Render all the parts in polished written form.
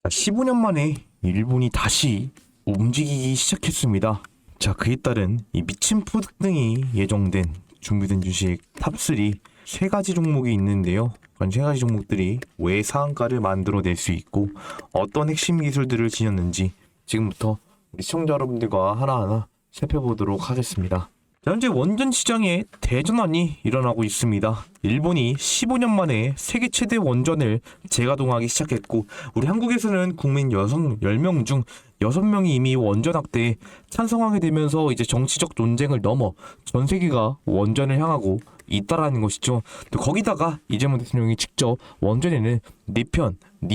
15년 만에 일본이 다시 움직이기 시작했습니다. 자, 그에 따른 이 미친 폭등이 예정된 준비된 주식 탑3 세 가지 종목이 있는데요. 그런 세 가지 종목들이 왜 상한가를 만들어낼 수 있고 어떤 핵심 기술들을 지녔는지 지금부터 우리 시청자 여러분들과 하나하나 살펴보도록 하겠습니다. 자, 현재 원전 시장에 대전환이 일어나고 있습니다. 일본이 15년 만에 세계 최대 원전을 재가동하기 시작했고 우리 한국에서는 국민 여성 10명 중 6명이 이미 원전 확대에 찬성하게 되면서 이제 정치적 논쟁을 넘어 전 세계가 원전을 향하고 있다라는 것이죠. 또 거기다가 이재명 대통령이 직접 원전에는 네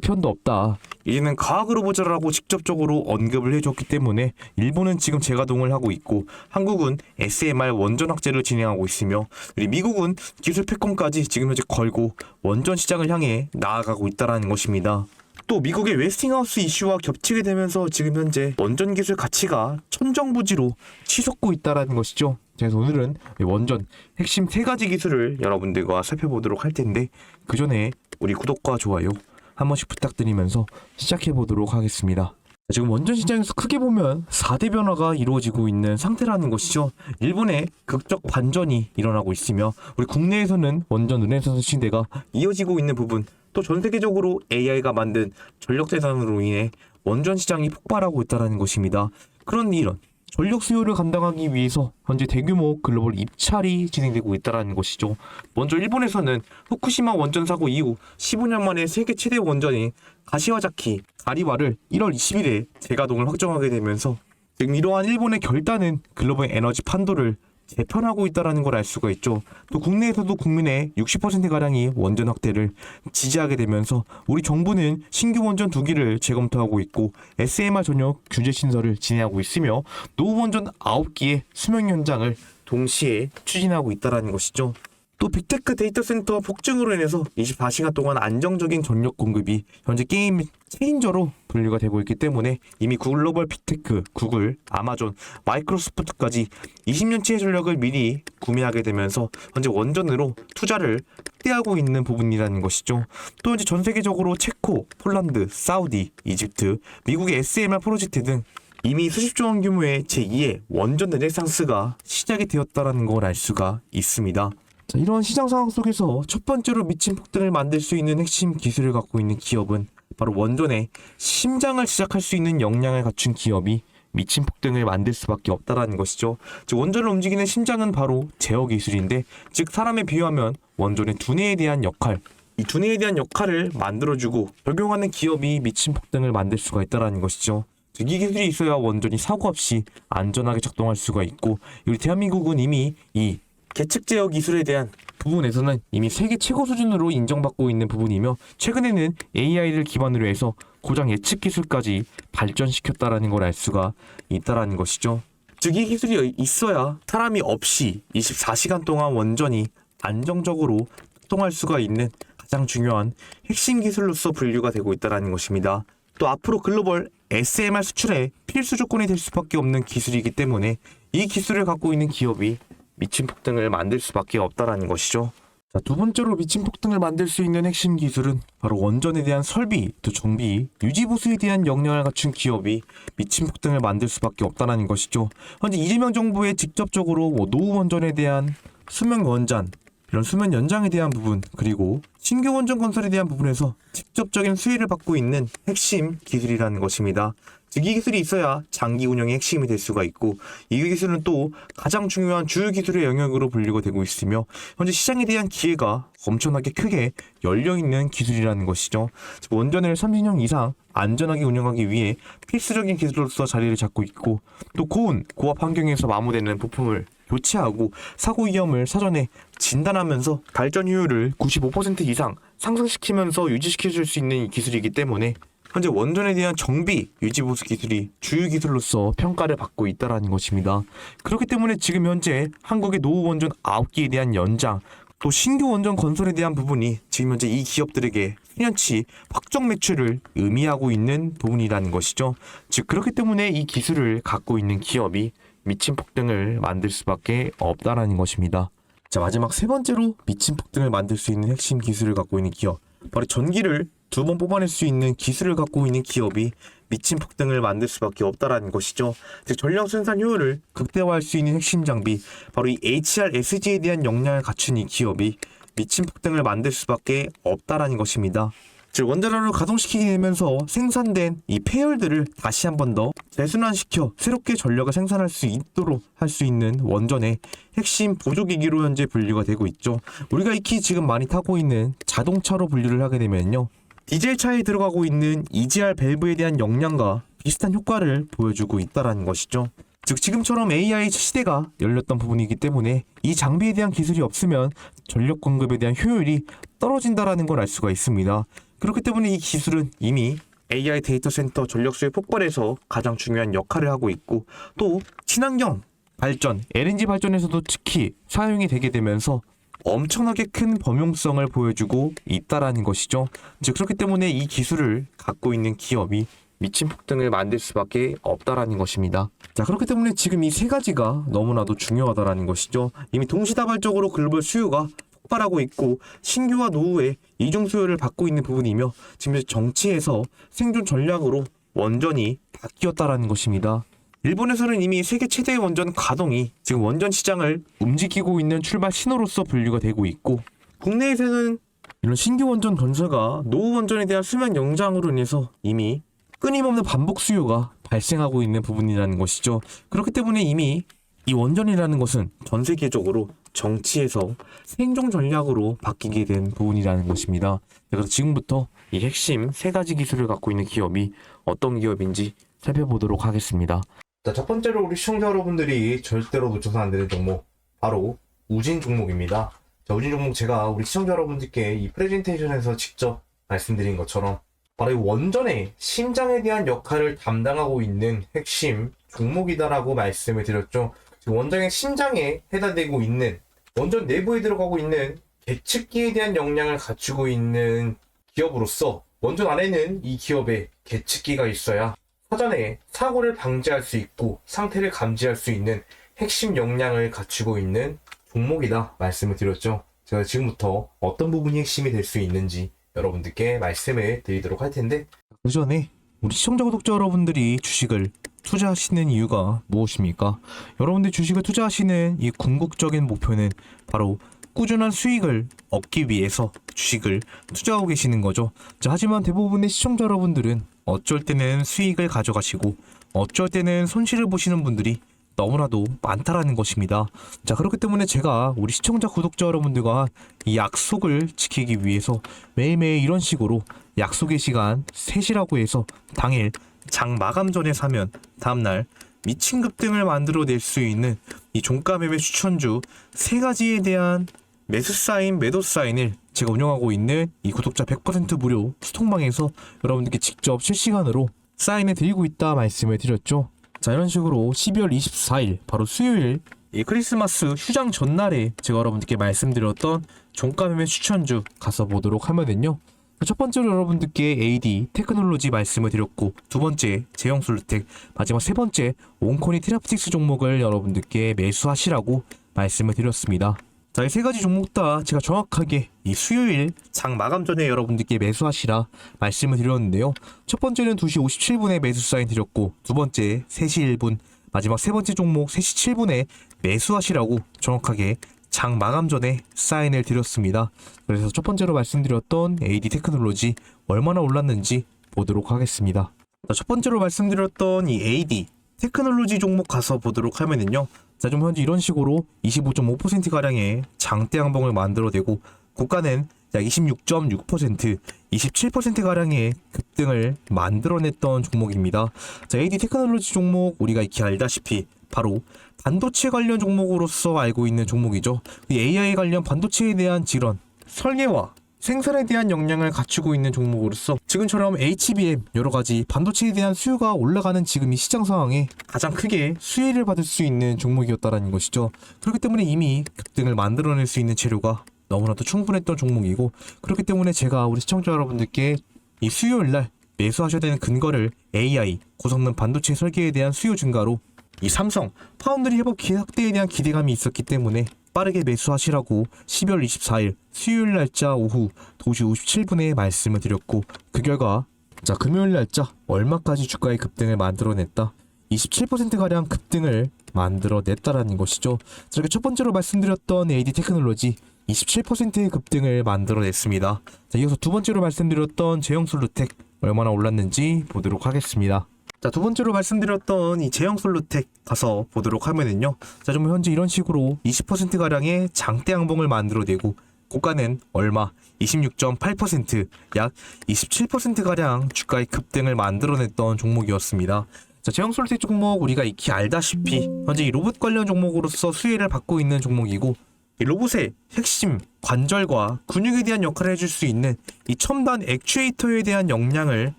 편도 없다. 이제는 과학으로 보자라고 직접적으로 언급을 해줬기 때문에 일본은 지금 재가동을 하고 있고 한국은 SMR 원전 확대를 진행하고 있으며 우리 미국은 기술 패권까지 지금 현재 걸고 원전 시장을 향해 나아가고 있다라는 것입니다. 또 미국의 웨스팅하우스 이슈와 겹치게 되면서 지금 현재 원전 기술 가치가 천정부지로 치솟고 있다라는 것이죠. 그래서 오늘은 원전 핵심 세 가지 기술을 여러분들과 살펴보도록 할 텐데 그 전에 우리 구독과 좋아요 한 번씩 부탁드리면서 시작해 보도록 하겠습니다. 지금 원전 시장에서 크게 보면 4대 변화가 이루어지고 있는 상태라는 것이죠. 일본의 극적 반전이 일어나고 있으며 우리 국내에서는 원전 르네상스 시대가 이어지고 있는 부분, 또 전 세계적으로 AI가 만든 전력 생산으로 인해 원전 시장이 폭발하고 있다는 것입니다. 그런 이런 전력 수요를 감당하기 위해서 현재 대규모 글로벌 입찰이 진행되고 있다는 것이죠. 먼저 일본에서는 후쿠시마 원전 사고 이후 15년 만에 세계 최대 원전인 가시와자키 가리와를 1월 20일에 재가동을 확정하게 되면서 지금 이러한 일본의 결단은 글로벌 에너지 판도를 재편하고 있다는 걸 알 수가 있죠. 또 국내에서도 국민의 60%가량이 원전 확대를 지지하게 되면서 우리 정부는 신규 원전 2기를 재검토하고 있고 SMR 전용 규제 신설을 진행하고 있으며 노후 원전 9기의 수명 연장을 동시에 추진하고 있다는 것이죠. 또 빅테크 데이터 센터 폭증으로 인해서 24시간 동안 안정적인 전력 공급이 현재 게임 체인저로 분류가 되고 있기 때문에 이미 글로벌 빅테크, 구글, 아마존, 마이크로소프트까지 20년치의 전력을 미리 구매하게 되면서 현재 원전으로 투자를 확대하고 있는 부분이라는 것이죠. 또 현재 전 세계적으로 체코, 폴란드, 사우디, 이집트, 미국의 SMR 프로젝트 등 이미 수십조 원 규모의 제2의 원전 르네상스가 시작이 되었다는 걸 알 수가 있습니다. 자, 이런 시장 상황 속에서 첫 번째로 미친 폭등을 만들 수 있는 핵심 기술을 갖고 있는 기업은 바로 원전의 심장을 시작할 수 있는 역량을 갖춘 기업이 미친 폭등을 만들 수밖에 없다라는 것이죠. 즉 원전을 움직이는 심장은 바로 제어 기술인데, 즉 사람에 비유하면 원전의 두뇌에 대한 역할, 이 두뇌에 대한 역할을 만들어주고 적용하는 기업이 미친 폭등을 만들 수가 있다라는 것이죠. 즉 이 기술이 있어야 원전이 사고 없이 안전하게 작동할 수가 있고, 우리 대한민국은 이미 이 계측 제어 기술에 대한 부분에서는 이미 세계 최고 수준으로 인정받고 있는 부분이며 최근에는 AI를 기반으로 해서 고장 예측 기술까지 발전시켰다라는 걸 알 수가 있다라는 것이죠. 즉 이 기술이 있어야 사람이 없이 24시간 동안 원전이 안정적으로 작동할 수가 있는 가장 중요한 핵심 기술로서 분류가 되고 있다라는 것입니다. 또 앞으로 글로벌 SMR 수출의 필수 조건이 될 수밖에 없는 기술이기 때문에 이 기술을 갖고 있는 기업이 미친 폭등을 만들 수밖에 없다라는 것이죠. 자, 두 번째로 미친 폭등을 만들 수 있는 핵심 기술은 바로 원전에 대한 설비, 또 정비, 유지 보수에 대한 역량을 갖춘 기업이 미친 폭등을 만들 수밖에 없다라는 것이죠. 현재 이재명 정부의 직접적으로 노후 원전에 대한 수명 연장, 이런 수명 연장에 대한 부분, 그리고 신규 원전 건설에 대한 부분에서 직접적인 수혜를 받고 있는 핵심 기술이라는 것입니다. 즉 이 기술이 있어야 장기 운영의 핵심이 될 수가 있고, 이 기술은 또 가장 중요한 주요 기술의 영역으로 분류가 되고 있으며 현재 시장에 대한 기회가 엄청나게 크게 열려있는 기술이라는 것이죠. 즉 원전을 30년 이상 안전하게 운영하기 위해 필수적인 기술로서 자리를 잡고 있고, 또 고압 환경에서 마모되는 부품을 교체하고 사고 위험을 사전에 진단하면서 발전 효율을 95% 이상 상승시키면서 유지시켜줄 수 있는 기술이기 때문에 현재 원전에 대한 정비, 유지 보수 기술이 주요 기술로서 평가를 받고 있다는 것입니다. 그렇기 때문에 지금 현재 한국의 노후 원전 9기에 대한 연장, 또 신규 원전 건설에 대한 부분이 지금 현재 이 기업들에게 수년치 확정 매출을 의미하고 있는 부분이라는 것이죠. 즉 그렇기 때문에 이 기술을 갖고 있는 기업이 미친 폭등을 만들 수밖에 없다라는 것입니다. 자, 마지막 세 번째로 미친 폭등을 만들 수 있는 핵심 기술을 갖고 있는 기업, 바로 전기를 2번 뽑아낼 수 있는 기술을 갖고 있는 기업이 미친 폭등을 만들 수밖에 없다라는 것이죠. 즉 전력 생산 효율을 극대화할 수 있는 핵심 장비, 바로 이 HRSG에 대한 역량을 갖춘 이 기업이 미친 폭등을 만들 수밖에 없다라는 것입니다. 즉 원자로를 가동시키게 되면서 생산된 이 폐열들을 다시 한 번 더 재순환시켜 새롭게 전력을 생산할 수 있도록 할 수 있는 원전의 핵심 보조기기로 현재 분류가 되고 있죠. 우리가 익히 지금 많이 타고 있는 자동차로 분류를 하게 되면요, 디젤 차에 들어가고 있는 EGR 밸브에 대한 역량과 비슷한 효과를 보여주고 있다라는 것이죠. 즉 지금처럼 AI 시대가 열렸던 부분이기 때문에 이 장비에 대한 기술이 없으면 전력 공급에 대한 효율이 떨어진다라는 걸 알 수가 있습니다. 그렇기 때문에 이 기술은 이미 AI 데이터 센터 전력수요 폭발에서 가장 중요한 역할을 하고 있고, 또 친환경 발전, LNG 발전에서도 특히 사용이 되게 되면서 엄청나게 큰 범용성을 보여주고 있다라는 것이죠. 즉 그렇기 때문에 이 기술을 갖고 있는 기업이 미친 폭등을 만들 수밖에 없다라는 것입니다. 자, 그렇기 때문에 지금 이 세 가지가 너무나도 중요하다라는 것이죠. 이미 동시다발적으로 글로벌 수요가 폭발하고 있고 신규와 노후의 이중 수요를 받고 있는 부분이며, 지금 정치에서 생존 전략으로 원전이 바뀌었다라는 것입니다. 일본에서는 이미 세계 최대의 원전 가동이 지금 원전 시장을 움직이고 있는 출발 신호로서 분류가 되고 있고, 국내에서는 이런 신규 원전 건설과 노후 원전에 대한 수명 연장으로 인해서 이미 끊임없는 반복 수요가 발생하고 있는 부분이라는 것이죠. 그렇기 때문에 이미 이 원전이라는 것은 전 세계적으로 정치에서 생존 전략으로 바뀌게 된 부분이라는 것입니다. 그래서 지금부터 이 핵심 세 가지 기술을 갖고 있는 기업이 어떤 기업인지 살펴보도록 하겠습니다. 자, 첫 번째로 우리 시청자 여러분들이 절대로 놓쳐서 안 되는 종목, 바로 우진 종목입니다. 자, 우진 종목 제가 우리 시청자 여러분들께 이 프레젠테이션에서 직접 말씀드린 것처럼 바로 이 원전의 심장에 대한 역할을 담당하고 있는 핵심 종목이다라고 말씀을 드렸죠. 원전의 심장에 해당되고 있는, 원전 내부에 들어가고 있는 계측기에 대한 역량을 갖추고 있는 기업으로서 원전 안에는 이 기업에 계측기가 있어야 사전에 사고를 방지할 수 있고 상태를 감지할 수 있는 핵심 역량을 갖추고 있는 종목이다 말씀을 드렸죠. 제가 지금부터 어떤 부분이 핵심이 될 수 있는지 여러분들께 말씀을 드리도록 할 텐데, 그 전에 우리 시청자 구독자 여러분들이 주식을 투자하시는 이유가 무엇입니까? 여러분들이 주식을 투자하시는 이 궁극적인 목표는 바로 꾸준한 수익을 얻기 위해서 주식을 투자하고 계시는 거죠. 자, 하지만 대부분의 시청자 여러분들은 어쩔 때는 수익을 가져가시고 어쩔 때는 손실을 보시는 분들이 너무나도 많다라는 것입니다. 자, 그렇기 때문에 제가 우리 시청자 구독자 여러분들과 이 약속을 지키기 위해서 매일매일 이런 식으로 약속의 시간 3시라고 해서 당일 장 마감 전에 사면 다음날 미친 급등을 만들어낼 수 있는 이 종가 매매 추천주 3가지에 대한 매수 사인, 매도 사인을 제가 운영하고 있는 이 구독자 100% 무료 스톡방에서 여러분들께 직접 실시간으로 사인해 드리고 있다 말씀을 드렸죠. 자, 이런 식으로 12월 24일 바로 수요일 이 크리스마스 휴장 전날에 제가 여러분들께 말씀드렸던 종가 매매 추천주 가서 보도록 하면은요, 첫 번째로 여러분들께 AD 테크놀로지 말씀을 드렸고, 두 번째 제형솔루텍, 마지막 세 번째 온코니 테라프틱스 종목을 여러분들께 매수하시라고 말씀을 드렸습니다. 자, 이 세 가지 종목 다 제가 정확하게 이 수요일 장 마감 전에 여러분들께 매수하시라 말씀을 드렸는데요. 첫 번째는 2시 57분에 매수 사인 드렸고, 두 번째 3시 1분, 마지막 세 번째 종목 3시 7분에 매수하시라고 정확하게 장 마감 전에 사인을 드렸습니다. 그래서 첫 번째로 말씀드렸던 AD 테크놀로지 얼마나 올랐는지 보도록 하겠습니다. 자, 첫 번째로 말씀드렸던 이 AD 테크놀로지 종목 가서 보도록 하면은요, 자, 좀 현재 이런 식으로 25.5%가량의 장대 양봉을 만들어내고 고가는 약 26.6%, 27%가량의 급등을 만들어냈던 종목입니다. 자, AD 테크놀로지 종목 우리가 익히 알다시피 바로 반도체 관련 종목으로서 알고 있는 종목이죠. 이 AI 관련 반도체에 대한 질원, 설계와 생산에 대한 역량을 갖추고 있는 종목으로서 지금처럼 HBM 여러가지 반도체에 대한 수요가 올라가는 지금 이 시장 상황에 가장 크게 수혜를 받을 수 있는 종목이었다는 것이죠. 그렇기 때문에 이미 급등을 만들어낼 수 있는 재료가 너무나도 충분했던 종목이고, 그렇기 때문에 제가 우리 시청자 여러분들께 이 수요일날 매수하셔야 되는 근거를 AI, 고성능 반도체 설계에 대한 수요 증가로 이 삼성, 파운드리 협업 계약대에 대한 기대감이 있었기 때문에 빠르게 매수하시라고 12월 24일 수요일 날짜 오후 2시 57분에 말씀을 드렸고, 그 결과 자 금요일 날짜 얼마까지 주가의 급등을 만들어냈다? 27%가량 급등을 만들어냈다라는 것이죠. 저렇게 첫 번째로 말씀드렸던 AD 테크놀로지 27%의 급등을 만들어냈습니다. 자, 이어서 두 번째로 말씀드렸던 제형솔루텍 얼마나 올랐는지 보도록 하겠습니다. 자, 두 번째로 말씀드렸던 이 제형솔루텍 가서 보도록 하면은요, 자, 좀 현재 이런 식으로 20%가량의 장대 양봉을 만들어내고, 고가는 얼마? 26.8%, 약 27%가량 주가의 급등을 만들어냈던 종목이었습니다. 자, 제형솔루텍 종목 우리가 익히 알다시피 현재 이 로봇 관련 종목으로서 수혜를 받고 있는 종목이고, 이 로봇의 핵심 관절과 근육에 대한 역할을 해줄 수 있는 이 첨단 액추에이터에 대한 역량을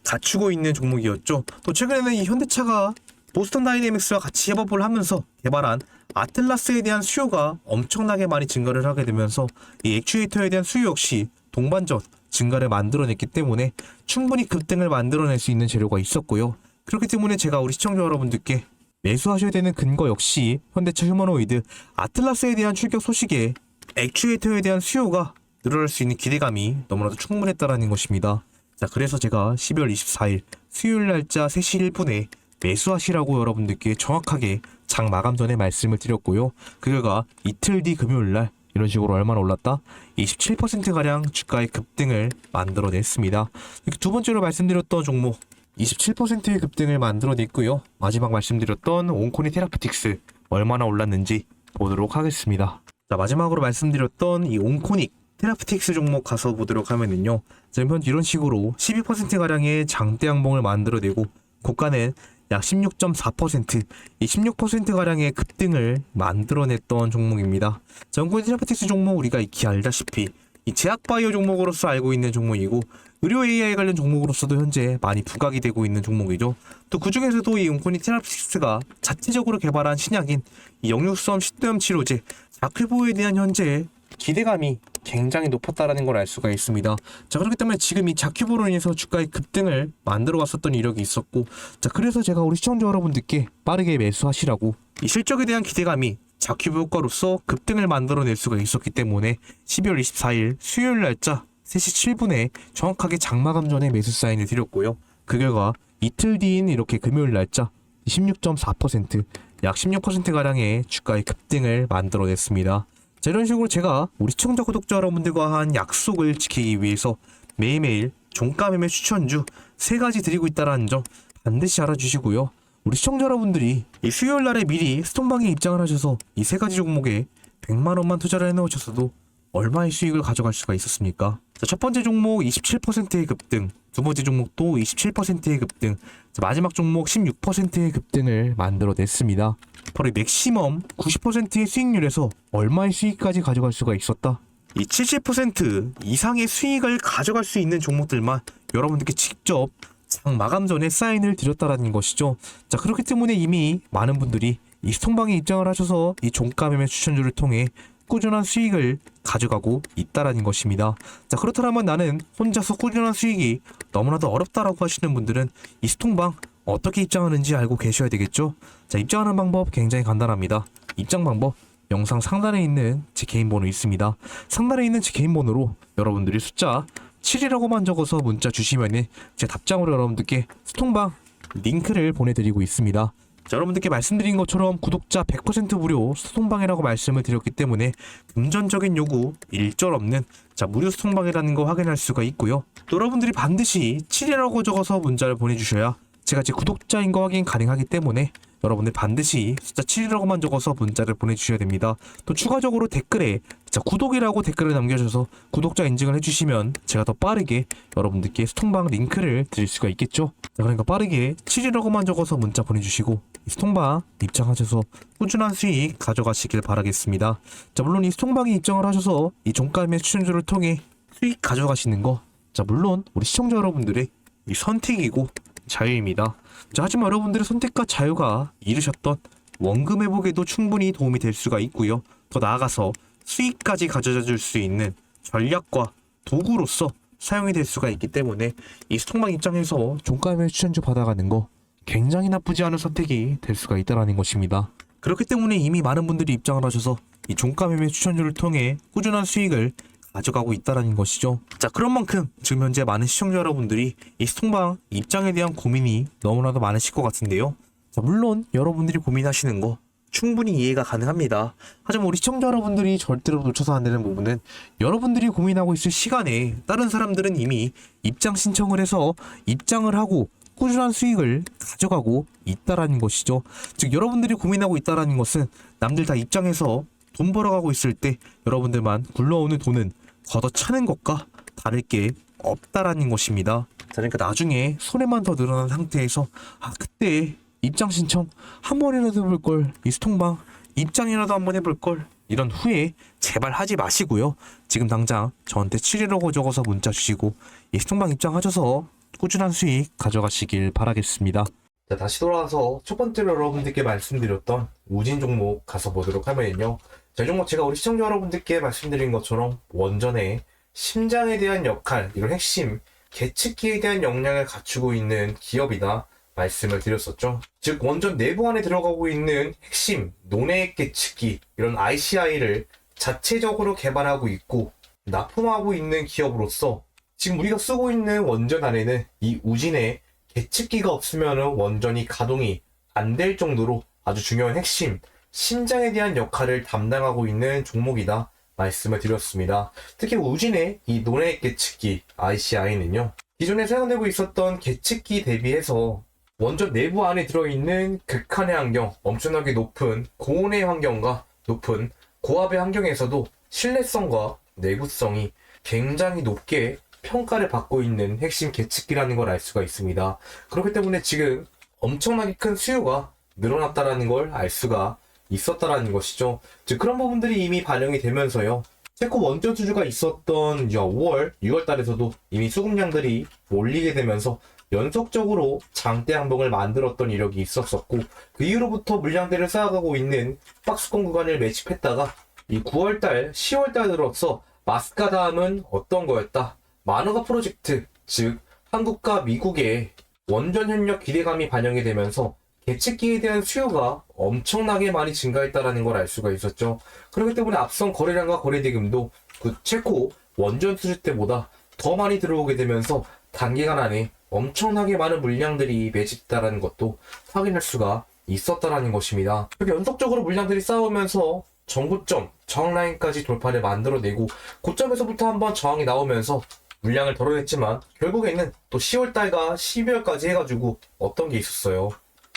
갖추고 있는 종목이었죠. 또 최근에는 이 현대차가 보스턴 다이내믹스와 같이 협업을 하면서 개발한 아틀라스에 대한 수요가 엄청나게 많이 증가를 하게 되면서 이 액추에이터에 대한 수요 역시 동반적 증가를 만들어냈기 때문에 충분히 급등을 만들어낼 수 있는 재료가 있었고요. 그렇기 때문에 제가 우리 시청자 여러분들께 매수하셔야 되는 근거 역시 현대차 휴머노이드 아틀라스에 대한 출격 소식에 액추에이터에 대한 수요가 늘어날 수 있는 기대감이 너무나도 충분했다라는 것입니다. 자, 그래서 제가 12월 24일 수요일 날짜 3시 1분에 매수하시라고 여러분들께 정확하게 장 마감 전에 말씀을 드렸고요. 그 결과 이틀 뒤 금요일 날 이런 식으로 얼마나 올랐다? 27%가량 주가의 급등을 만들어냈습니다. 두 번째로 말씀드렸던 종목 27%의 급등을 만들어냈고요. 마지막 말씀드렸던 온코니 테라피틱스 얼마나 올랐는지 보도록 하겠습니다. 자, 마지막으로 말씀드렸던 이 온코닉 테라피틱스 종목 가서 보도록 하면은요, 지금 이런 식으로 12%가량의 장대 양봉을 만들어내고, 고가는 약 16.4%, 이 16%가량의 급등을 만들어냈던 종목입니다. 자, 온코닉 테라피틱스 종목 우리가 익히 알다시피 이 제약바이오 종목으로서 알고 있는 종목이고, 의료 AI 관련 종목으로서도 현재 많이 부각이 되고 있는 종목이죠. 또 그중에서도 이 온코닉 테라피틱스가 자체적으로 개발한 신약인 이 역류성 식도염 치료제 자큐보에 대한 현재 기대감이 굉장히 높았다라는 걸 알 수가 있습니다. 자, 그렇기 때문에 지금 이 자큐보로 인해서 주가의 급등을 만들어 갔었던 이력이 있었고, 자, 그래서 제가 우리 시청자 여러분들께 빠르게 매수하시라고 이 실적에 대한 기대감이 자큐보 효과로서 급등을 만들어낼 수가 있었기 때문에 12월 24일 수요일 날짜 3시 7분에 정확하게 장마감 전에 매수 사인을 드렸고요. 그 결과 이틀 뒤인 이렇게 금요일 날짜 16.4%, 약 16%가량의 주가의 급등을 만들어냈습니다. 자, 이런 식으로 제가 우리 시청자 구독자 여러분들과 한 약속을 지키기 위해서 매일매일 종가 매매 추천주 3가지 드리고 있다는 점 반드시 알아주시고요. 우리 시청자 여러분들이 이 수요일날에 미리 스톤방에 입장을 하셔서 이 3가지 종목에 100만원만 투자를 해놓으셨어도 얼마의 수익을 가져갈 수가 있었습니까? 자, 첫 번째 종목 27%의 급등, 두 번째 종목도 27%의 급등, 자, 마지막 종목 16%의 급등을 만들어냈습니다. 바로 이 맥시멈 90%의 수익률에서 얼마의 수익까지 가져갈 수가 있었다? 이 70% 이상의 수익을 가져갈 수 있는 종목들만 여러분들께 직접 장 마감 전에 사인을 드렸다라는 것이죠. 자, 그렇기 때문에 이미 많은 분들이 이 스톤방에 입장을 하셔서 이 종가 매매 추천주를 통해 꾸준한 수익을 가져가고 있다라는 것입니다. 자, 그렇다면 나는 혼자서 꾸준한 수익이 너무나도 어렵다라고 하시는 분들은 이 스톤방 어떻게 입장하는지 알고 계셔야 되겠죠. 자, 입장하는 방법 굉장히 간단합니다. 입장 방법 영상 상단에 있는 제 개인 번호 있습니다. 상단에 있는 제 개인 번호로 여러분들이 숫자 7이라고만 적어서 문자 주시면은 제 답장으로 여러분들께 스톤방 링크를 보내드리고 있습니다. 자, 여러분들께 말씀드린 것처럼 구독자 100% 무료 스톤방이라고 말씀을 드렸기 때문에 금전적인 요구 일절 없는 무료 스톤방이라는 거 확인할 수가 있고요. 또 여러분들이 반드시 7이라고 적어서 문자를 보내주셔야 제가 제 구독자인 거 확인 가능하기 때문에 여러분들 반드시 숫자 7이라고만 적어서 문자를 보내주셔야 됩니다. 또 추가적으로 댓글에 구독이라고 댓글을 남겨주셔서 구독자 인증을 해주시면 제가 더 빠르게 여러분들께 스톤방 링크를 드릴 수가 있겠죠. 자, 그러니까 빠르게 7이라고만 적어서 문자 보내주시고 스톤방 입장하셔서 꾸준한 수익 가져가시길 바라겠습니다. 자, 물론 이 스톤방에 입장을 하셔서 이 종가매 추천주를 통해 수익 가져가시는 거 물론 우리 시청자 여러분들의 이 선택이고 자유입니다. 자, 하지만 여러분들의 선택과 자유가 이루셨던 원금 회복에도 충분히 도움이 될 수가 있고요. 더 나아가서 수익까지 가져다 줄 수 있는 전략과 도구로서 사용이 될 수가 있기 때문에 이 스톡방 입장에서 종가매 추천주 받아가는 거 굉장히 나쁘지 않은 선택이 될 수가 있다는 것입니다. 그렇기 때문에 이미 많은 분들이 입장을 하셔서 이 종가 매매 추천주를 통해 꾸준한 수익을 가져가고 있다는 것이죠. 자, 그런 만큼 지금 현재 많은 시청자 여러분들이 이 스톡방 입장에 대한 고민이 너무나도 많으실 것 같은데요. 자, 물론 여러분들이 고민하시는 거 충분히 이해가 가능합니다. 하지만 우리 시청자 여러분들이 절대로 놓쳐서 안 되는 부분은 여러분들이 고민하고 있을 시간에 다른 사람들은 이미 입장 신청을 해서 입장을 하고 꾸준한 수익을 가져가고 있다라는 것이죠. 즉 여러분들이 고민하고 있다라는 것은 남들 다 입장해서 돈 벌어가고 있을 때 여러분들만 굴러오는 돈은 걷어차는 것과 다를 게 없다라는 것입니다. 자, 그러니까 나중에 손해만 더 늘어난 상태에서 그때 입장 신청 한 번이라도 해볼걸, 이 스톡방 입장이라도 한번 해볼걸, 이런 후회 제발 하지 마시고요. 지금 당장 저한테 715 적어서 문자 주시고 이 스톡방 입장하셔서 꾸준한 수익 가져가시길 바라겠습니다. 자, 다시 돌아와서 첫 번째로 여러분들께 말씀드렸던 우진 종목 가서 보도록 하면요. 이 종목 제가 우리 시청자 여러분들께 말씀드린 것처럼 원전의 심장에 대한 역할, 이런 핵심 계측기에 대한 역량을 갖추고 있는 기업이다 말씀을 드렸었죠. 즉 원전 내부 안에 들어가고 있는 핵심 논해액 계측기, 이런 ICI를 자체적으로 개발하고 있고 납품하고 있는 기업으로서 지금 우리가 쓰고 있는 원전 안에는 이 우진의 계측기가 없으면 원전이 가동이 안 될 정도로 아주 중요한 핵심 심장에 대한 역할을 담당하고 있는 종목이다 말씀을 드렸습니다. 특히 우진의 이 논해액 계측기 ICI는요, 기존에 사용되고 있었던 계측기 대비해서 원전 내부 안에 들어있는 극한의 환경, 엄청나게 높은 고온의 환경과 높은 고압의 환경에서도 신뢰성과 내구성이 굉장히 높게 평가를 받고 있는 핵심 계측기라는 걸 알 수가 있습니다. 그렇기 때문에 지금 엄청나게 큰 수요가 늘어났다라는 걸 알 수가 있었다라는 것이죠. 즉 그런 부분들이 이미 반영이 되면서요, 체코 원전 수주가 있었던 5월, 6월 달에서도 이미 수급량들이 몰리게 되면서 연속적으로 장대 항봉을 만들었던 이력이 있었었고, 그 이후로부터 물량들을 쌓아가고 있는 박스권 구간을 매집했다가 이 9월달, 10월달 들어서 마스카 다음은 어떤 거였다? 마누가 프로젝트, 즉 한국과 미국의 원전 협력 기대감이 반영이 되면서 계측기에 대한 수요가 엄청나게 많이 증가했다는 걸 알 수가 있었죠. 그렇기 때문에 앞선 거래량과 거래대금도 그 체코 원전 수주 때보다 더 많이 들어오게 되면서 단기간 안에 엄청나게 많은 물량들이 매집됐다는 것도 확인할 수가 있었다는 것입니다. 그렇게 연속적으로 물량들이 쌓으면서 전고점, 저항라인까지 돌파를 만들어내고 고점에서부터 한번 저항이 나오면서 물량을 덜어냈지만 결국에는 또 10월달과 12월까지 해가지고 어떤 게 있었어요.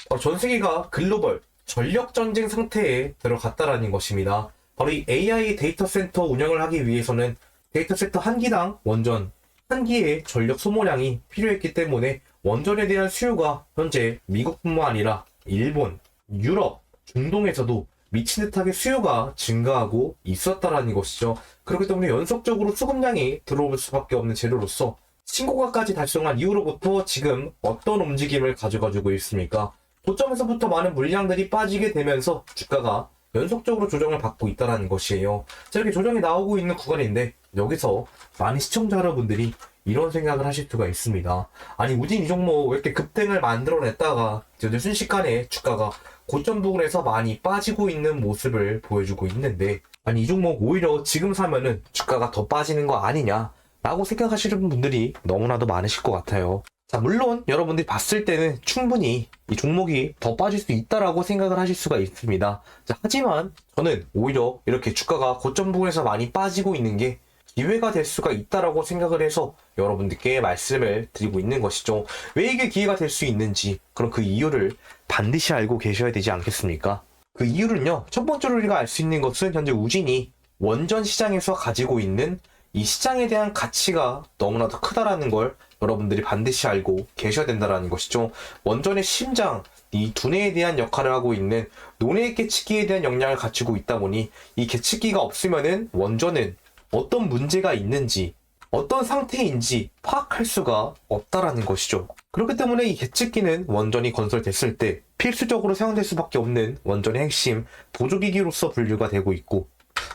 바로 전세계가 글로벌 전력전쟁 상태에 들어갔다라는 것입니다. 바로 이 AI 데이터 센터 운영을 하기 위해서는 데이터 센터 한 기당 원전 한 기의 전력 소모량이 필요했기 때문에 원전에 대한 수요가 현재 미국뿐만 아니라 일본, 유럽, 중동에서도 미친 듯하게 수요가 증가하고 있었다라는 것이죠. 그렇기 때문에 연속적으로 수급량이 들어올 수밖에 없는 재료로서 신고가까지 달성한 이후로부터 지금 어떤 움직임을 가져가지고 있습니까? 고점에서부터 많은 물량들이 빠지게 되면서 주가가 연속적으로 조정을 받고 있다는 것이에요. 자, 이렇게 조정이 나오고 있는 구간인데 여기서 많은 시청자 여러분들이 이런 생각을 하실 수가 있습니다. 아니 우진 이 종목 왜 이렇게 급등을 만들어냈다가 이제 순식간에 주가가 고점 부근에서 많이 빠지고 있는 모습을 보여주고 있는데, 아니 이 종목 오히려 지금 사면은 주가가 더 빠지는 거 아니냐 라고 생각하시는 분들이 너무나도 많으실 것 같아요. 자, 물론 여러분들이 봤을 때는 충분히 이 종목이 더 빠질 수 있다라고 생각을 하실 수가 있습니다. 자, 하지만 저는 오히려 이렇게 주가가 고점 부근에서 많이 빠지고 있는 게 기회가 될 수가 있다라고 생각을 해서 여러분들께 말씀을 드리고 있는 것이죠. 왜 이게 기회가 될 수 있는지, 그럼 그 이유를 반드시 알고 계셔야 되지 않겠습니까? 그 이유는요, 첫 번째로 우리가 알 수 있는 것은 현재 우진이 원전 시장에서 가지고 있는 이 시장에 대한 가치가 너무나도 크다라는 걸 여러분들이 반드시 알고 계셔야 된다는 것이죠. 원전의 심장, 이 두뇌에 대한 역할을 하고 있는 논해액 계측기에 대한 역량을 갖추고 있다 보니 이 계측기가 없으면은 원전은 어떤 문제가 있는지, 어떤 상태인지 파악할 수가 없다라는 것이죠. 그렇기 때문에 이 계측기는 원전이 건설됐을 때 필수적으로 사용될 수밖에 없는 원전의 핵심 보조기기로서 분류가 되고 있고,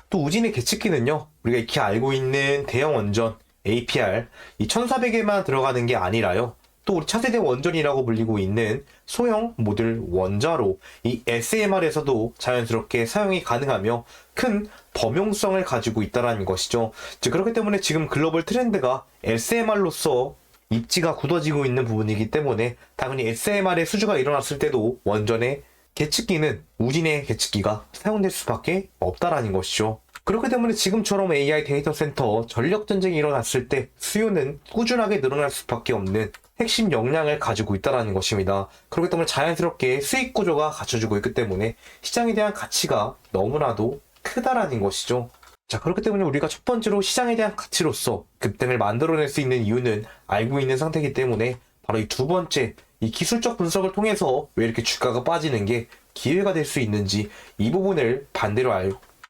또 우진의 계측기는요, 우리가 익히 알고 있는 대형 원전 APR 이 1400에만 들어가는 게 아니라요, 또 우리 차세대 원전이라고 불리고 있는 소형 모듈 원자로 이 SMR에서도 자연스럽게 사용이 가능하며 큰 범용성을 가지고 있다는 것이죠. 즉 그렇기 때문에 지금 글로벌 트렌드가 SMR로서 입지가 굳어지고 있는 부분이기 때문에 당연히 SMR의 수주가 일어났을 때도 원전의 계측기는 우진의 계측기가 사용될 수밖에 없다라는 것이죠. 그렇기 때문에 지금처럼 AI 데이터 센터 전력 전쟁이 일어났을 때 수요는 꾸준하게 늘어날 수밖에 없는 핵심 역량을 가지고 있다는 것입니다. 그렇기 때문에 자연스럽게 수익 구조가 갖춰지고 있기 때문에 시장에 대한 가치가 너무나도 크다라는 것이죠. 자, 그렇기 때문에 우리가 첫 번째로 시장에 대한 가치로서 급등을 만들어낼 수 있는 이유는 알고 있는 상태이기 때문에 바로 이 두 번째, 이 기술적 분석을 통해서 왜 이렇게 주가가 빠지는 게 기회가 될 수 있는지 이 부분을 반대로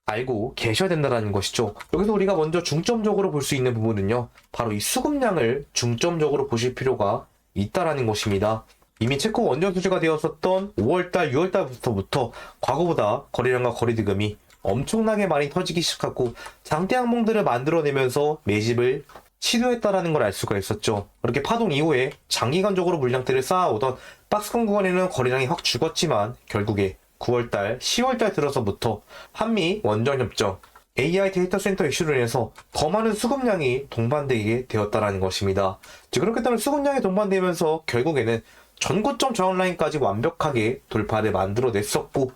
알고 계셔야 된다는 것이죠. 여기서 우리가 먼저 중점적으로 볼 수 있는 부분은요, 바로 이 수급량을 중점적으로 보실 필요가 있다라는 것입니다. 이미 체코 원전 수주가 되었었던 5월달, 6월달부터 과거보다 거래량과 거래대금이 엄청나게 많이 터지기 시작하고 장대 항목들을 만들어내면서 매집을 시도했다라는 걸 알 수가 있었죠. 그렇게 파동 이후에 장기간적으로 물량대를 쌓아오던 박스권 구간에는 거래량이 확 죽었지만 결국에 9월달, 10월달 들어서부터 한미 원전협정, AI 데이터 센터 이슈로 인해서 더 많은 수급량이 동반되게 되었다는 것입니다. 즉 그렇기 때문에 수급량이 동반되면서 결국에는 전고점 저항 라인까지 완벽하게 돌파를 만들어냈었고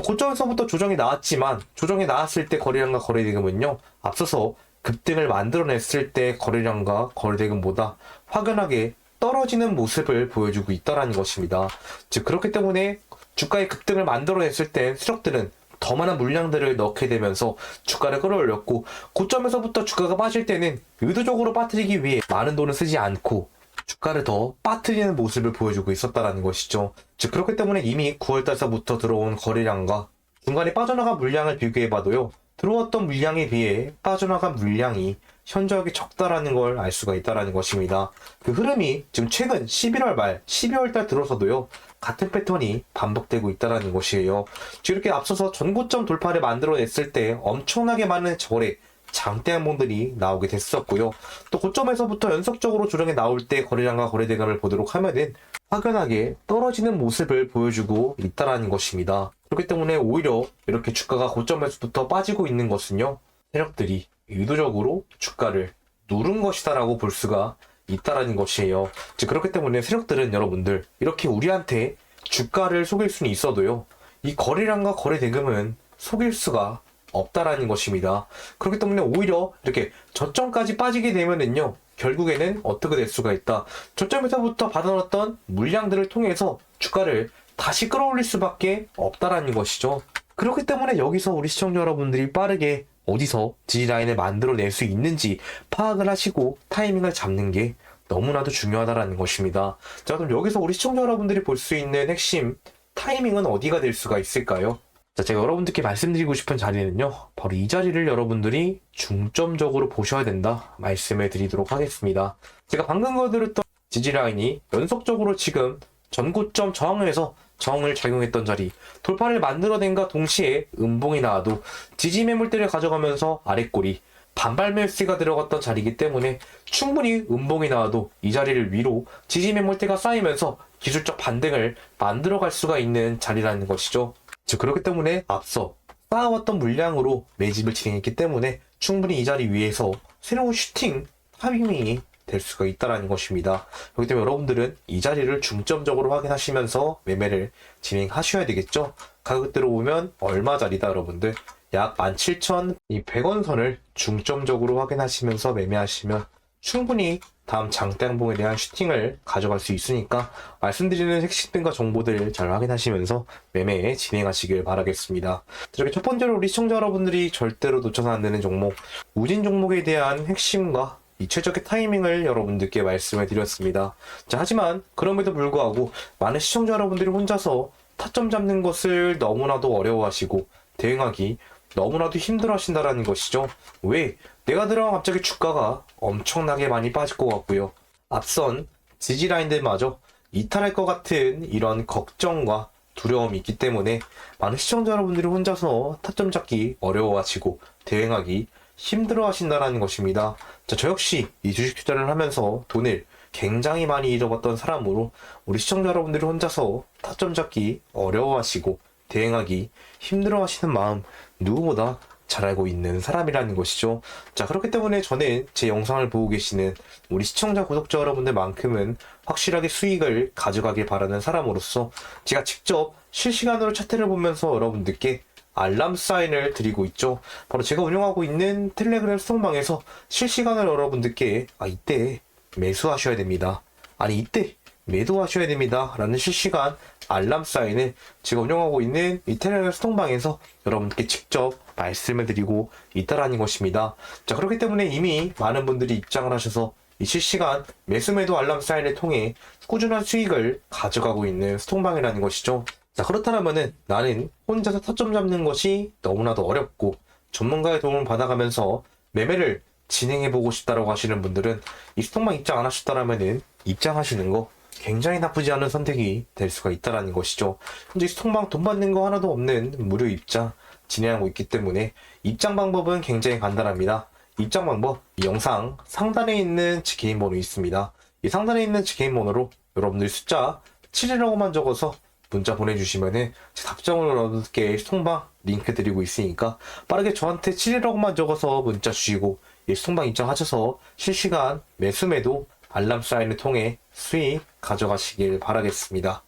고점에서부터 조정이 나왔지만 조정이 나왔을 때 거래량과 거래대금은요 앞서서 급등을 만들어냈을 때 거래량과 거래대금보다 확연하게 떨어지는 모습을 보여주고 있다는 것입니다. 즉 그렇기 때문에 주가의 급등을 만들어냈을 때 세력들은 더 많은 물량들을 넣게 되면서 주가를 끌어올렸고 고점에서부터 주가가 빠질 때는 의도적으로 빠뜨리기 위해 많은 돈을 쓰지 않고 주가를 더 빠뜨리는 모습을 보여주고 있었다는 것이죠. 즉 그렇기 때문에 이미 9월달서부터 들어온 거래량과 중간에 빠져나간 물량을 비교해봐도요. 들어왔던 물량에 비해 빠져나간 물량이 현저하게 적다라는 걸 알 수가 있다는 것입니다. 그 흐름이 지금 최근 11월 말, 12월 달 들어서도요. 같은 패턴이 반복되고 있다는 것이에요. 이렇게 앞서서 전고점 돌파를 만들어냈을 때 엄청나게 많은 거래, 장대 항목들이 나오게 됐었고요. 또 고점에서부터 연속적으로 조정이 나올 때 거래량과 거래대금을 보도록 하면은 확연하게 떨어지는 모습을 보여주고 있다는 것입니다. 그렇기 때문에 오히려 이렇게 주가가 고점에서부터 빠지고 있는 것은요. 세력들이 의도적으로 주가를 누른 것이다라고 볼 수가 있다라는 것이에요. 즉 그렇기 때문에 세력들은 여러분들 이렇게 우리한테 주가를 속일 수는 있어도요. 이 거래량과 거래대금은 속일 수가 없다라는 것입니다. 그렇기 때문에 오히려 이렇게 저점까지 빠지게 되면은요. 결국에는 어떻게 될 수가 있다. 저점에서부터 받아놨던 물량들을 통해서 주가를 다시 끌어올릴 수밖에 없다라는 것이죠. 그렇기 때문에 여기서 우리 시청자 여러분들이 빠르게 어디서 지지라인을 만들어낼 수 있는지 파악을 하시고 타이밍을 잡는 게 너무나도 중요하다는 것입니다. 자, 그럼 여기서 우리 시청자 여러분들이 볼 수 있는 핵심 타이밍은 어디가 될 수가 있을까요? 자, 제가 여러분들께 말씀드리고 싶은 자리는요. 바로 이 자리를 여러분들이 중점적으로 보셔야 된다 말씀을 드리도록 하겠습니다. 제가 방금 거드렸던 지지라인이 연속적으로 지금 전고점 저항에서 저항을 작용했던 자리 돌파를 만들어낸과 동시에 음봉이 나와도 지지 매물대를 가져가면서 아랫골이 반발 매수가 들어갔던 자리이기 때문에 충분히 음봉이 나와도 이 자리를 위로 지지 매물대가 쌓이면서 기술적 반등을 만들어갈 수가 있는 자리라는 것이죠. 즉 그렇기 때문에 앞서 쌓아왔던 물량으로 매집을 진행했기 때문에 충분히 이 자리 위에서 새로운 슈팅 타이밍이 될 수가 있다는 것입니다. 그렇기 때문에 여러분들은 이 자리를 중점적으로 확인하시면서 매매를 진행하셔야 되겠죠. 가격대로 보면 얼마짜리다 여러분들 약 17,100원 선을 중점적으로 확인하시면서 매매하시면 충분히 다음 장대항봉에 대한 슈팅을 가져갈 수 있으니까 말씀드리는 핵심과 정보들 잘 확인하시면서 매매 진행하시길 바라겠습니다. 이렇게 첫 번째로 우리 시청자 여러분들이 절대로 놓쳐서 안 되는 종목 우진 종목에 대한 핵심과 이 최적의 타이밍을 여러분들께 말씀을 드렸습니다. 자, 하지만 그럼에도 불구하고 많은 시청자 여러분들이 혼자서 타점 잡는 것을 너무나도 어려워하시고 대응하기 너무나도 힘들어 하신다는 것이죠. 왜? 내가 들어간 갑자기 주가가 엄청나게 많이 빠질 것 같고요. 앞선 지지라인들마저 이탈할 것 같은 이런 걱정과 두려움이 있기 때문에 많은 시청자 여러분들이 혼자서 타점 잡기 어려워하시고 대응하기 힘들어 하신다는 것입니다. 자, 저 역시 이 주식 투자를 하면서 돈을 굉장히 많이 잃어봤던 사람으로 우리 시청자 여러분들이 혼자서 타점 잡기 어려워하시고 대응하기 힘들어하시는 마음 누구보다 잘 알고 있는 사람이라는 것이죠. 자, 그렇기 때문에 저는 제 영상을 보고 계시는 우리 시청자 구독자 여러분들만큼은 확실하게 수익을 가져가길 바라는 사람으로서 제가 직접 실시간으로 차트를 보면서 여러분들께 알람 사인을 드리고 있죠. 바로 제가 운영하고 있는 텔레그램 소통방에서 실시간으로 여러분들께 이때 매수하셔야 됩니다. 아니 이때 매도하셔야 됩니다. 라는 실시간 알람 사인을 제가 운영하고 있는 이 텔레그램 소통방에서 여러분께 직접 말씀을 드리고 있다라는 것입니다. 자, 그렇기 때문에 이미 많은 분들이 입장을 하셔서 이 실시간 매수 매도 알람 사인을 통해 꾸준한 수익을 가져가고 있는 소통방이라는 것이죠. 자, 그렇다면은 나는 혼자서 타점 잡는 것이 너무나도 어렵고 전문가의 도움을 받아가면서 매매를 진행해보고 싶다라고 하시는 분들은 이 소통방 입장 안 하셨다라면은 입장하시는 거 굉장히 나쁘지 않은 선택이 될 수가 있다라는 것이죠. 현재 소통방 돈 받는 거 하나도 없는 무료 입장 진행하고 있기 때문에 입장 방법은 굉장히 간단합니다. 입장 방법, 이 영상 상단에 있는 제 개인 번호 있습니다. 이 상단에 있는 제 개인 번호로 여러분들 숫자 7이라고만 적어서 문자 보내주시면은 제 답장을 여러분께 소통방 링크 드리고 있으니까 빠르게 저한테 7이라고만 적어서 문자 주시고 이 소통방 입장하셔서 실시간 매수매도 알람 사인을 통해 수익 가져가시길 바라겠습니다.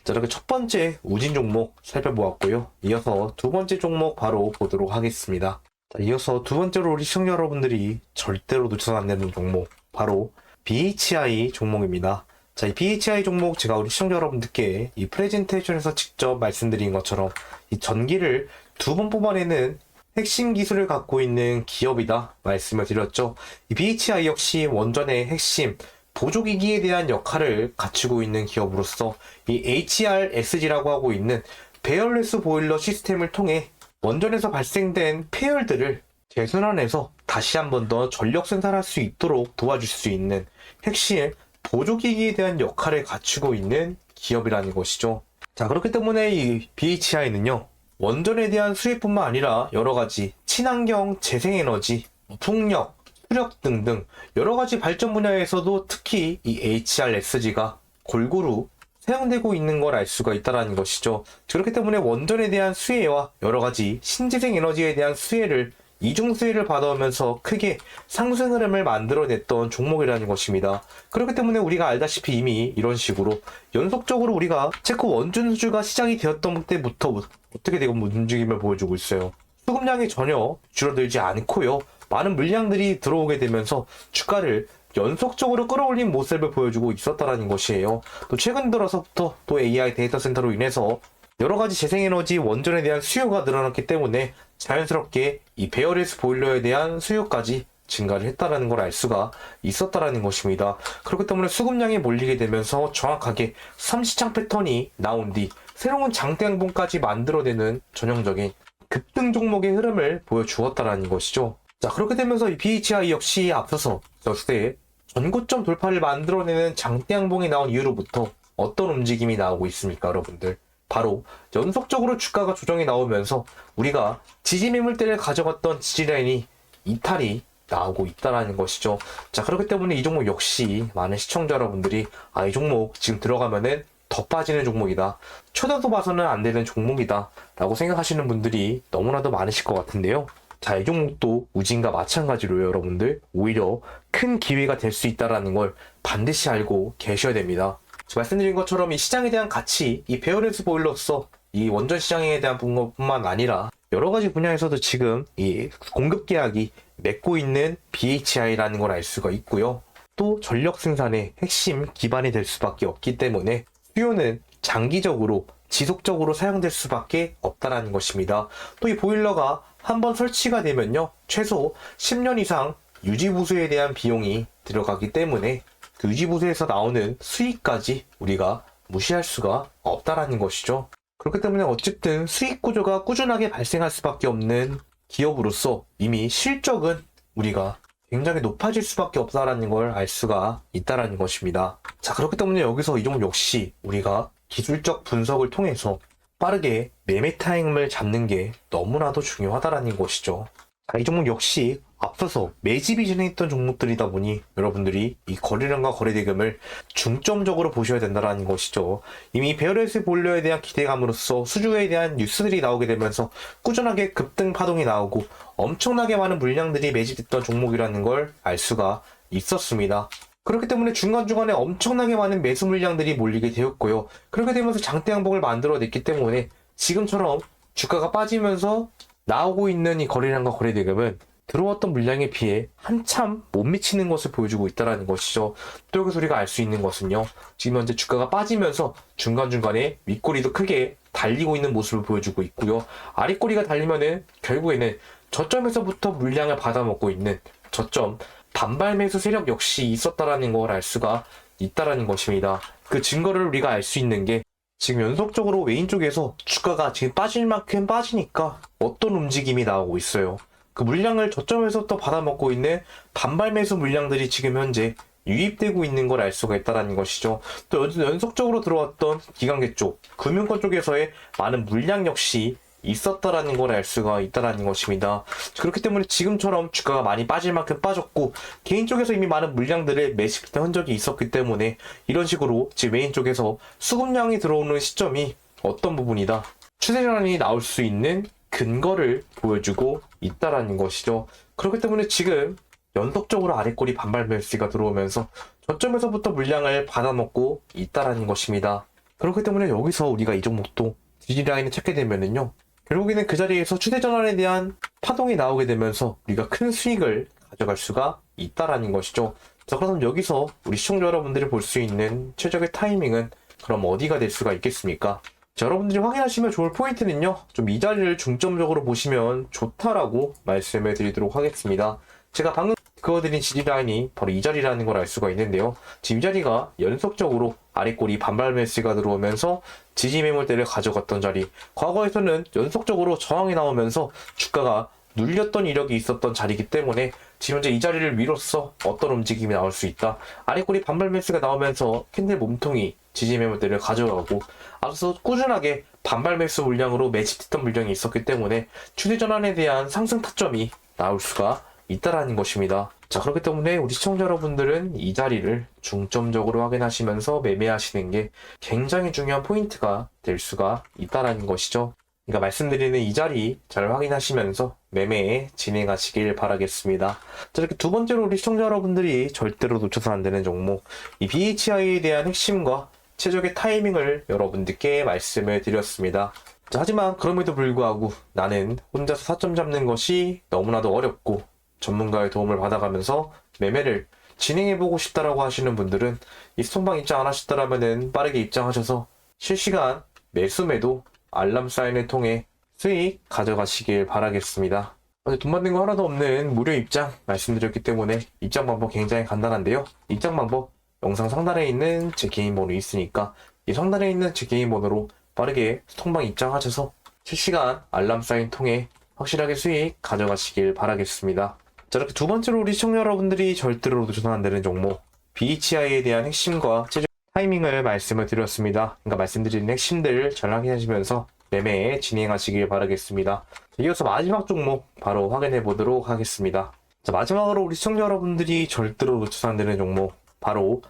자, 이렇게 첫 번째 우진 종목 살펴보았고요. 이어서 두 번째 종목 바로 보도록 하겠습니다. 자, 이어서 두 번째로 우리 시청자 여러분들이 절대로 놓쳐서는 안 되는 종목 바로 BHI 종목입니다. 자, 이 BHI 종목 제가 우리 시청자 여러분들께 이 프레젠테이션에서 직접 말씀드린 것처럼 이 전기를 두 번 뽑아내는 핵심 기술을 갖고 있는 기업이다 말씀을 드렸죠. 이 BHI 역시 원전의 핵심 보조기기에 대한 역할을 갖추고 있는 기업으로서 이 HRSG라고 하고 있는 배열레스 보일러 시스템을 통해 원전에서 발생된 폐열들을 재순환해서 다시 한 번 더 전력 생산할 수 있도록 도와줄 수 있는 핵심 보조기기에 대한 역할을 갖추고 있는 기업이라는 것이죠. 자, 그렇기 때문에 이 BHI는요, 원전에 대한 수익뿐만 아니라 여러 가지 친환경 재생에너지, 풍력, 수력 등등 여러 가지 발전 분야에서도 특히 이 HRSG가 골고루 사용되고 있는 걸 알 수가 있다는 것이죠. 그렇기 때문에 원전에 대한 수혜와 여러 가지 신재생 에너지에 대한 수혜를 이중 수혜를 받아오면서 크게 상승 흐름을 만들어냈던 종목이라는 것입니다. 그렇기 때문에 우리가 알다시피 이미 이런 식으로 연속적으로 우리가 체코 원전 수주가 시작이 되었던 때부터 어떻게 되고 움직임을 보여주고 있어요. 수급량이 전혀 줄어들지 않고요. 많은 물량들이 들어오게 되면서 주가를 연속적으로 끌어올린 모습을 보여주고 있었다는 것이에요. 또 최근 들어서부터 또 AI 데이터 센터로 인해서 여러 가지 재생에너지 원전에 대한 수요가 늘어났기 때문에 자연스럽게 이 베어레스 보일러에 대한 수요까지 증가를 했다라는 걸 알 수가 있었다라는 것입니다. 그렇기 때문에 수급량이 몰리게 되면서 정확하게 3시장 패턴이 나온 뒤 새로운 장대 양봉까지 만들어내는 전형적인 급등 종목의 흐름을 보여주었다라는 것이죠. 자, 그렇게 되면서 이 BHI 역시 앞서서 역대 전고점 돌파를 만들어내는 장대 양봉이 나온 이후로부터 어떤 움직임이 나오고 있습니까, 여러분들? 바로 연속적으로 주가가 조정이 나오면서 우리가 지지 매물대를 가져갔던 지지라인이 이탈이 나오고 있다는 것이죠. 자, 그렇기 때문에 이 종목 역시 많은 시청자 여러분들이 이 종목 지금 들어가면은 더 빠지는 종목이다, 쳐다도 봐서는 안 되는 종목이다 라고 생각하시는 분들이 너무나도 많으실 것 같은데요. 자, 이 종목도 우진과 마찬가지로 여러분들 오히려 큰 기회가 될 수 있다는 걸 반드시 알고 계셔야 됩니다. 말씀드린 것처럼 이 시장에 대한 가치, 이 베어레스 보일러로서 이 원전 시장에 대한 것뿐만 아니라 여러 가지 분야에서도 지금 이 공급 계약이 맺고 있는 BHI라는 걸 알 수가 있고요. 또 전력 생산의 핵심 기반이 될 수밖에 없기 때문에 수요는 장기적으로 지속적으로 사용될 수밖에 없다라는 것입니다. 또 이 보일러가 한번 설치가 되면요, 최소 10년 이상 유지보수에 대한 비용이 들어가기 때문에 그 유지보수에서 나오는 수익까지 우리가 무시할 수가 없다라는 것이죠. 그렇기 때문에 어쨌든 수익 구조가 꾸준하게 발생할 수밖에 없는 기업으로서 이미 실적은 우리가 굉장히 높아질 수밖에 없다라는 걸 알 수가 있다라는 것입니다. 자, 그렇기 때문에 여기서 이 종목 역시 우리가 기술적 분석을 통해서 빠르게 매매 타임을 잡는 게 너무나도 중요하다라는 것이죠. 자, 이 종목 역시 앞서서 매집이 진행했던 종목들이다 보니 여러분들이 이 거래량과 거래대금을 중점적으로 보셔야 된다는 것이죠. 이미 베어레스 볼려에 대한 기대감으로써 수주에 대한 뉴스들이 나오게 되면서 꾸준하게 급등 파동이 나오고 엄청나게 많은 물량들이 매집됐던 종목이라는 걸 알 수가 있었습니다. 그렇기 때문에 중간중간에 엄청나게 많은 매수 물량들이 몰리게 되었고요. 그렇게 되면서 장대 양봉을 만들어냈기 때문에 지금처럼 주가가 빠지면서 나오고 있는 이 거래량과 거래대금은 들어왔던 물량에 비해 한참 못 미치는 것을 보여주고 있다는 것이죠. 또 여기서 우리가 알 수 있는 것은요. 지금 현재 주가가 빠지면서 중간중간에 윗꼬리도 크게 달리고 있는 모습을 보여주고 있고요. 아랫꼬리가 달리면은 결국에는 저점에서부터 물량을 받아먹고 있는 저점 반발 매수 세력 역시 있었다라는 걸 알 수가 있다라는 것입니다. 그 증거를 우리가 알 수 있는 게 지금 연속적으로 외인 쪽에서 주가가 지금 빠질 만큼 빠지니까 어떤 움직임이 나오고 있어요. 그 물량을 저점에서부터 받아먹고 있는 반발 매수 물량들이 지금 현재 유입되고 있는 걸 알 수가 있다는 것이죠. 또 연속적으로 들어왔던 기관계 쪽, 금융권 쪽에서의 많은 물량 역시 있었다라는 걸 알 수가 있다는 것입니다. 그렇기 때문에 지금처럼 주가가 많이 빠질 만큼 빠졌고 개인 쪽에서 이미 많은 물량들을 매집했던 흔적이 있었기 때문에 이런 식으로 지금 메인 쪽에서 수급량이 들어오는 시점이 어떤 부분이다. 추세 전환이 나올 수 있는 근거를 보여주고 있다라는 것이죠. 그렇기 때문에 지금 연속적으로 아랫꼬리 반발 매수가 들어오면서 저점에서부터 물량을 받아먹고 있다라는 것입니다. 그렇기 때문에 여기서 우리가 이 종목도 지지 라인을 찾게 되면은요. 결국에는 그 자리에서 추세 전환에 대한 파동이 나오게 되면서 우리가 큰 수익을 가져갈 수가 있다라는 것이죠. 자, 그럼 여기서 우리 시청자 여러분들이 볼 수 있는 최적의 타이밍은 그럼 어디가 될 수가 있겠습니까? 자, 여러분들이 확인하시면 좋을 포인트는요. 좀 이 자리를 중점적으로 보시면 좋다라고 말씀을 드리도록 하겠습니다. 제가 방금 그어드린 지지 라인이 바로 이 자리라는 걸 알 수가 있는데요. 지금 이 자리가 연속적으로 아랫꼬리 반발 매수가 들어오면서 지지 매물대를 가져갔던 자리. 과거에서는 연속적으로 저항이 나오면서 주가가 눌렸던 이력이 있었던 자리이기 때문에 지금 현재 이 자리를 위로써 어떤 움직임이 나올 수 있다. 아랫꼬리 반발 매수가 나오면서 캔들 몸통이 지지 매물대를 가져가고 앞서 꾸준하게 반발 매수 물량으로 매집했던 물량이 있었기 때문에 추세 전환에 대한 상승 타점이 나올 수가 있다라는 것입니다. 자, 그렇기 때문에 우리 시청자 여러분들은 이 자리를 중점적으로 확인하시면서 매매하시는 게 굉장히 중요한 포인트가 될 수가 있다라는 것이죠. 그러니까 말씀드리는 이 자리 잘 확인하시면서 매매에 진행하시길 바라겠습니다. 자, 이렇게 두 번째로 우리 시청자 여러분들이 절대로 놓쳐서 안 되는 종목, 이 BHI에 대한 핵심과 최적의 타이밍을 여러분들께 말씀을 드렸습니다. 자, 하지만 그럼에도 불구하고 나는 혼자서 4점 잡는 것이 너무나도 어렵고 전문가의 도움을 받아가면서 매매를 진행해보고 싶다라고 하시는 분들은 이 스톤방 입장 안 하셨다라면은 빠르게 입장하셔서 실시간 매수매도 알람 사인을 통해 수익 가져가시길 바라겠습니다. 돈 받는 거 하나도 없는 무료 입장 말씀드렸기 때문에 입장 방법 굉장히 간단한데요. 입장 방법 영상 상단에 있는 제 개인 번호 있으니까 이 상단에 있는 제 개인 번호로 빠르게 스톤방 입장하셔서 실시간 알람 사인 통해 확실하게 수익 가져가시길 바라겠습니다. 자, 이렇게 두 번째로 우리 시청자 여러분들이 절대로 놓쳐서는 안 되는 종목 BHI에 대한 핵심과 최종 타이밍을 말씀을 드렸습니다. 그러니까 말씀드린 핵심들을 잘 확인하시면서 매매에 진행하시길 바라겠습니다. 이어서 마지막 종목 바로 확인해 보도록 하겠습니다. 자, 마지막으로 우리 시청자 여러분들이 절대로 놓쳐서는 안 되는 종목 바로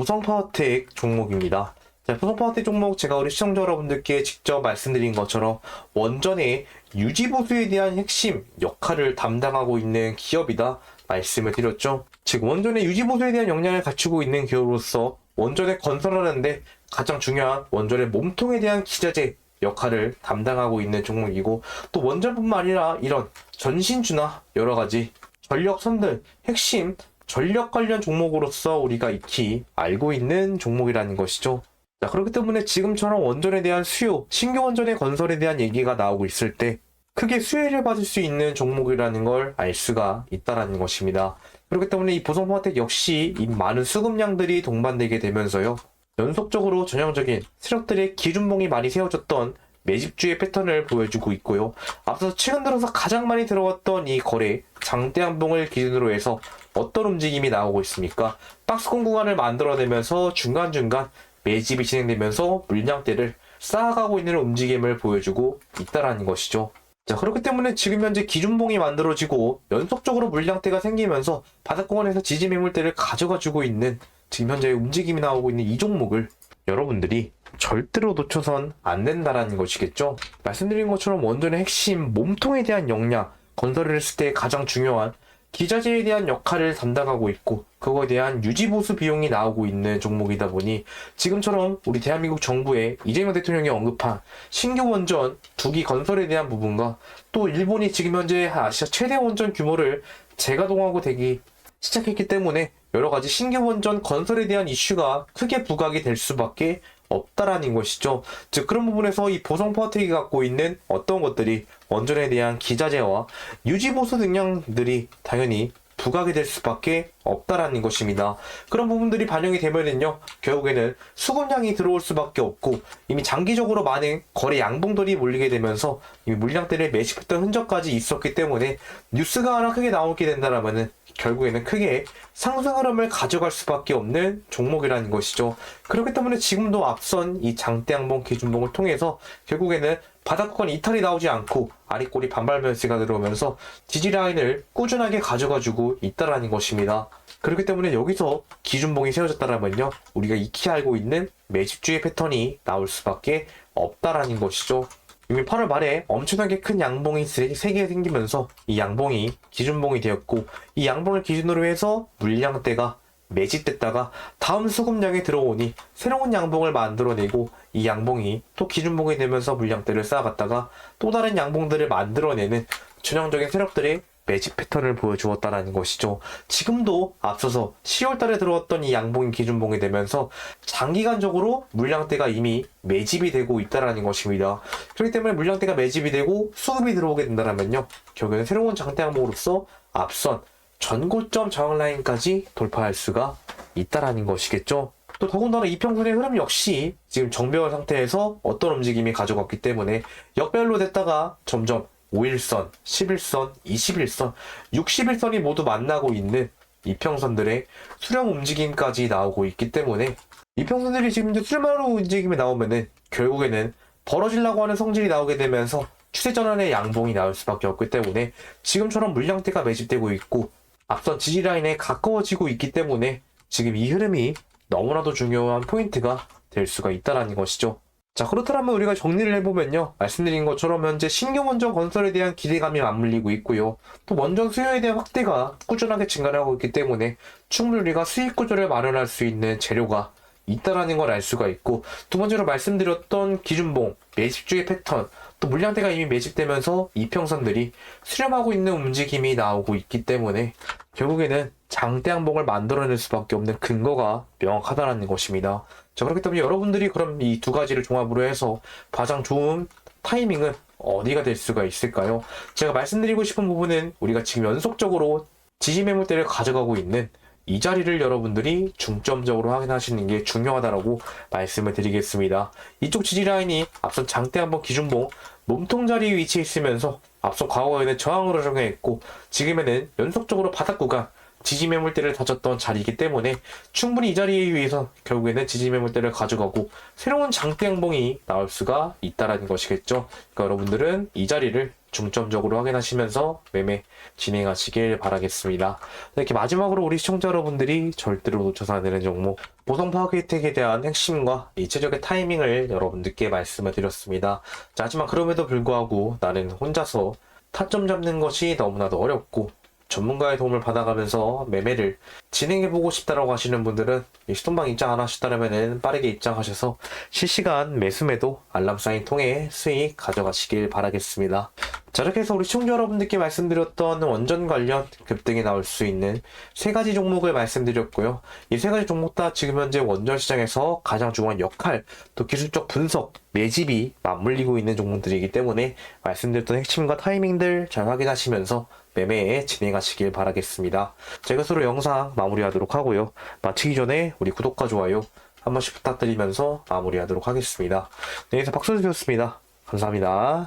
보성파워텍 종목입니다. 자, 보성파워텍 종목 제가 우리 시청자 여러분들께 직접 말씀드린 것처럼 원전의 유지보수에 대한 핵심 역할을 담당하고 있는 기업이다 말씀을 드렸죠. 즉 원전의 유지보수에 대한 역량을 갖추고 있는 기업으로서 원전을 건설하는데 가장 중요한 원전의 몸통에 대한 기자재 역할을 담당하고 있는 종목이고 또 원전뿐만 아니라 이런 전신주나 여러가지 전력선들 핵심 전력 관련 종목으로서 우리가 익히 알고 있는 종목이라는 것이죠. 자, 그렇기 때문에 지금처럼 원전에 대한 수요, 신규 원전의 건설에 대한 얘기가 나오고 있을 때 크게 수혜를 받을 수 있는 종목이라는 걸 알 수가 있다는 것입니다. 그렇기 때문에 이 보성파워텍 역시 이 많은 수급량들이 동반되게 되면서요. 연속적으로 전형적인 세력들의 기준봉이 많이 세워졌던 매집주의 패턴을 보여주고 있고요. 앞서 최근 들어서 가장 많이 들어왔던 이 거래 장대양봉을 기준으로 해서 어떤 움직임이 나오고 있습니까? 박스권 구간을 만들어내면서 중간중간 매집이 진행되면서 물량대를 쌓아가고 있는 움직임을 보여주고 있다라는 것이죠. 자, 그렇기 때문에 지금 현재 기준봉이 만들어지고 연속적으로 물량대가 생기면서 바닥권에서 지지 매물대를 가져가지고 있는 지금 현재 움직임이 나오고 있는 이 종목을 여러분들이 절대로 놓쳐선 안 된다라는 것이겠죠. 말씀드린 것처럼 원전의 핵심 몸통에 대한 역량, 건설을 했을 때 가장 중요한 기자재에 대한 역할을 담당하고 있고 그거에 대한 유지보수 비용이 나오고 있는 종목이다 보니 지금처럼 우리 대한민국 정부의 이재명 대통령이 언급한 신규 원전 2기 건설에 대한 부분과 또 일본이 지금 현재 아시아 최대 원전 규모를 재가동하고 되기 시작했기 때문에 여러 가지 신규 원전 건설에 대한 이슈가 크게 부각이 될 수밖에 없다라는 것이죠. 즉 그런 부분에서 이 보성 파워텍이 갖고 있는 어떤 것들이 원전에 대한 기자재와 유지보수 능력들이 당연히 부각이 될 수밖에 없다라는 것입니다. 그런 부분들이 반영이 되면은요, 결국에는 수급량이 들어올 수밖에 없고 이미 장기적으로 많은 거래 양봉들이 몰리게 되면서 이미 물량대를 매집했던 흔적까지 있었기 때문에 뉴스가 하나 크게 나오게 된다라면은 결국에는 크게 상승 흐름을 가져갈 수밖에 없는 종목이라는 것이죠. 그렇기 때문에 지금도 앞선 이 장대 양봉 기준봉을 통해서 결국에는 바닥권 이탈이 나오지 않고 아리꼬리 반발 매수가 들어오면서 지지 라인을 꾸준하게 가져가지고 있다라는 것입니다. 그렇기 때문에 여기서 기준봉이 세워졌다라면요, 우리가 익히 알고 있는 매집주의 패턴이 나올 수밖에 없다라는 것이죠. 이미 8월 말에 엄청나게 큰 양봉이 3개 생기면서 이 양봉이 기준봉이 되었고 이 양봉을 기준으로 해서 물량대가 매집됐다가 다음 수급량이 들어오니 새로운 양봉을 만들어내고 이 양봉이 또 기준봉이 되면서 물량대를 쌓아갔다가 또 다른 양봉들을 만들어내는 전형적인 세력들의 매집 패턴을 보여주었다는 것이죠. 지금도 앞서서 10월 달에 들어왔던 이 양봉이 기준봉이 되면서 장기간적으로 물량대가 이미 매집이 되고 있다는 것입니다. 그렇기 때문에 물량대가 매집이 되고 수급이 들어오게 된다면요, 결국에는 새로운 장대 양봉으로서 앞선 전고점 저항 라인까지 돌파할 수가 있다는 것이겠죠. 또 더군다나 이평선의 흐름 역시 지금 정배열 상태에서 어떤 움직임이 가져갔기 때문에 역별로 됐다가 점점 5일선, 11선, 21선, 61선이 모두 만나고 있는 이평선들의 수렴 움직임까지 나오고 있기 때문에 이평선들이 지금 이제 수렴하는 움직임이 나오면은 결국에는 벌어지려고 하는 성질이 나오게 되면서 추세 전환의 양봉이 나올 수밖에 없기 때문에 지금처럼 물량대가 매집되고 있고 앞선 지지 라인에 가까워지고 있기 때문에 지금 이 흐름이 너무나도 중요한 포인트가 될 수가 있다는 것이죠. 자, 그렇다면 우리가 정리를 해보면요, 말씀드린 것처럼 현재 신규 원전 건설에 대한 기대감이 맞물리고 있고요, 또 원전 수요에 대한 확대가 꾸준하게 증가하고 있기 때문에 충분히 우리가 수익 구조를 마련할 수 있는 재료가 있다라는 걸 알 수가 있고, 두 번째로 말씀드렸던 기준봉, 매집주의 패턴, 또 물량대가 이미 매집되면서 이평선들이 수렴하고 있는 움직임이 나오고 있기 때문에 결국에는 장대 양봉을 만들어낼 수밖에 없는 근거가 명확하다는 것입니다. 자, 그렇기 때문에 여러분들이 그럼 이 두 가지를 종합으로 해서 가장 좋은 타이밍은 어디가 될 수가 있을까요? 제가 말씀드리고 싶은 부분은 우리가 지금 연속적으로 지지 매물대를 가져가고 있는 이 자리를 여러분들이 중점적으로 확인하시는 게 중요하다라고 말씀을 드리겠습니다. 이쪽 지지 라인이 앞선 장대 한번 기준봉 몸통 자리에 위치해 있으면서 앞선 과거에는 저항으로 적용했고 지금에는 연속적으로 바닥 구간 지지 매물대를 다졌던 자리이기 때문에 충분히 이 자리에 의해서 결국에는 지지 매물대를 가져가고 새로운 장대 양봉이 나올 수가 있다라는 것이겠죠. 그러니까 여러분들은 이 자리를 중점적으로 확인하시면서 매매 진행하시길 바라겠습니다. 이렇게 마지막으로 우리 시청자 여러분들이 절대로 놓쳐서 안 되는 종목 보성 파워케이텍에 대한 핵심과 이 최적의 타이밍을 여러분들께 말씀을 드렸습니다. 자, 하지만 그럼에도 불구하고 나는 혼자서 타점 잡는 것이 너무나도 어렵고 전문가의 도움을 받아가면서 매매를 진행해보고 싶다라고 하시는 분들은 이 시동방 입장 안 하셨다면 빠르게 입장하셔서 실시간 매수매도 알람 사인 통해 수익 가져가시길 바라겠습니다. 자, 이렇게 해서 우리 시청자 여러분들께 말씀드렸던 원전 관련 급등이 나올 수 있는 세 가지 종목을 말씀드렸고요. 이 세 가지 종목 다 지금 현재 원전 시장에서 가장 중요한 역할, 또 기술적 분석, 매집이 맞물리고 있는 종목들이기 때문에 말씀드렸던 핵심과 타이밍들 잘 확인하시면서 매매에 진행하시길 바라겠습니다. 제가 서로 영상 마무리하도록 하고요. 마치기 전에 우리 구독과 좋아요 한 번씩 부탁드리면서 마무리하도록 하겠습니다. 네, 이상 박선수였습니다. 감사합니다.